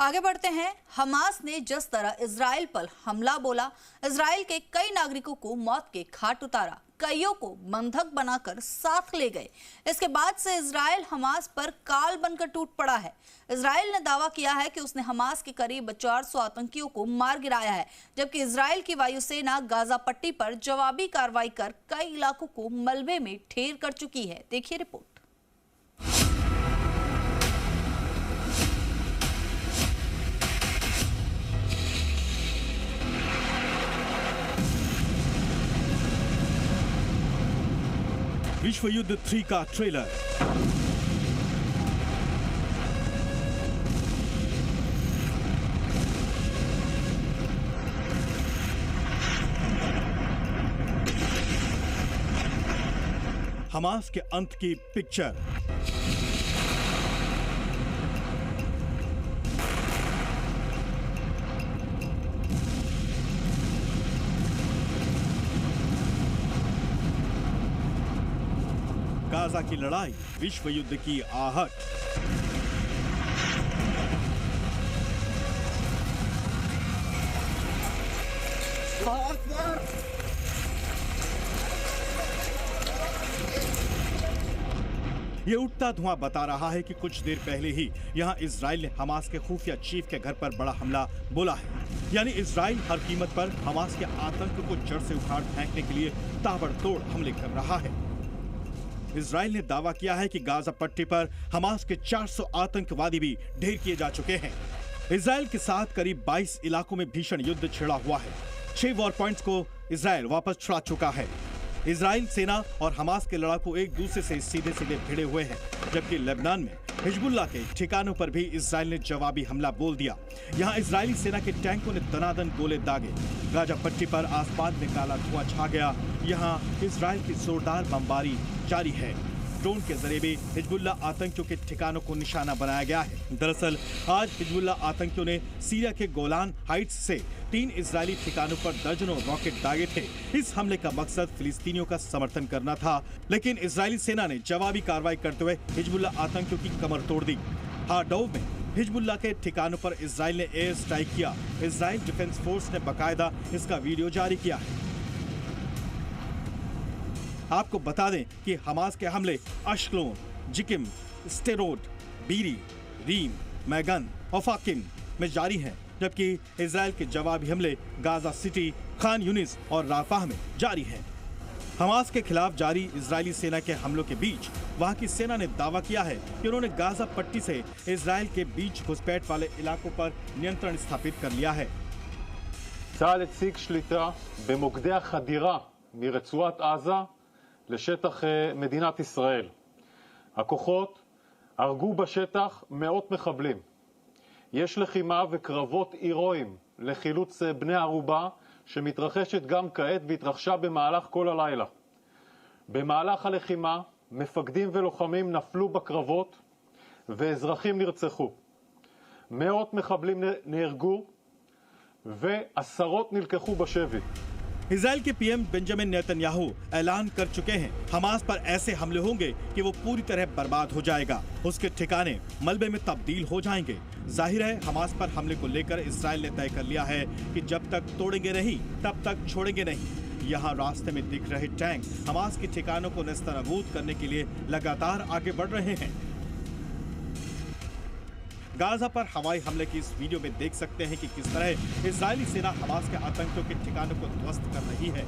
आगे बढ़ते हैं। हमास ने जिस तरह इजराइल पर हमला बोला, इजराइल के कई नागरिकों को मौत के घाट उतारा, कईयों को बंधक बनाकर साथ ले गए। इसके बाद से इजराइल हमास पर काल बनकर टूट पड़ा है। इजराइल ने दावा किया है कि उसने हमास के करीब 400 आतंकियों को मार गिराया है, जबकि इजराइल की वायुसेना गाजा पट्टी पर जवाबी कार्रवाई कर कई इलाकों को मलबे में ढेर कर चुकी है। देखिए रिपोर्ट। विश्व युद्ध 3 का ट्रेलर। हमास के अंत की पिक्चर। गाजा की लड़ाई, विश्व युद्ध की आहट। ये उठता धुआं बता रहा है कि कुछ देर पहले ही यहां इजराइल ने हमास के खुफिया चीफ के घर पर बड़ा हमला बोला है। यानी इजराइल हर कीमत पर हमास के आतंक को जड़ से उखाड़ फेंकने के लिए ताबड़तोड़ हमले कर रहा है। इजराइल ने दावा किया है कि गाजा पट्टी पर हमास के 400 आतंकवादी भी ढेर किए जा चुके हैं। इजराइल के साथ करीब 22 इलाकों में भीषण युद्ध छिड़ा हुआ है। 6 वॉर पॉइंट्स को इजराइल वापस छुड़ा चुका है। इजराइल सेना और हमास के लड़ाकू एक दूसरे से सीधे सीधे भिड़े हुए हैं, जबकि लेबनान में हिजबुल्लाह के ठिकानों पर भी इजराइल ने जवाबी हमला बोल दिया। यहां इजरायली सेना के टैंकों ने दनादन गोले दागे। गाजा पट्टी पर आसमान में काला धुआं छा गया। यहां इजराइल की जोरदार बमबारी जारी है। ड्रोन के जरिए भी हिजबुल्लाह आतंकियों के ठिकानों को निशाना बनाया गया है। दरअसल आज हिजबुल्लाह आतंकियों ने सीरिया के गोलान हाइट्स से 3 इजरायली ठिकानों पर दर्जनों रॉकेट दागे थे। इस हमले का मकसद फिलिस्तीनियों का समर्थन करना था, लेकिन इजरायली सेना ने जवाबी कार्रवाई करते हुए हिजबुल्लाह आतंकियों की कमर तोड़ दी। हारडोव में हिजबुल्लाह के ठिकानों पर इजराइल ने एयर स्ट्राइक किया। इजराइल डिफेंस फोर्स ने बाकायदा इसका वीडियो जारी किया है। आपको बता दें कि हमास के हमले अश्कलोन, जिकिम, स्टेरोड, बीरी, रीम, मैगन और फाकिम में जारी हैं, जबकि इजराइल के जवाबी हमले गाजा सिटी, खान यूनिस और राफाह में जारी हैं। हमास के खिलाफ जारी इजरायली सेना के हमलों के बीच वहां की सेना ने दावा किया है कि उन्होंने गाजा पट्टी से इजराइल के बीच घुसपैठ वाले इलाकों पर नियंत्रण स्थापित कर लिया है। צה"ל הציג שליטה במוקדי החדירה מרצועת עזה לשטח מדינת ישראל. הכוחות הרגו בשטח מאות מחבלים. יש לחימה וקרבות הירואיים לחילוץ בני ערובה שמתרחשת גם כעת והתרחשה במהלך כל הלילה. במהלך הלחימה מפקדים ולוחמים נפלו בקרבות ואזרחים נרצחו. מאות מחבלים נהרגו ועשרות נלקחו בשבי. इजराइल के पीएम बेंजामिन नेतन्याहू ऐलान कर चुके हैं हमास पर ऐसे हमले होंगे कि वो पूरी तरह बर्बाद हो जाएगा, उसके ठिकाने मलबे में तब्दील हो जाएंगे। जाहिर है हमास पर हमले को लेकर इजराइल ने तय कर लिया है कि जब तक तोड़ेंगे नहीं तब तक छोड़ेंगे नहीं। यहाँ रास्ते में दिख रहे टैंक हमास के ठिकानों को नेस्तनाबूद करने के लिए लगातार आगे बढ़ रहे हैं। गाजा पर हवाई हमले की इस वीडियो में देख सकते हैं कि किस तरह इजरायली सेना हमास के आतंकियों के ठिकानों को ध्वस्त कर रही है।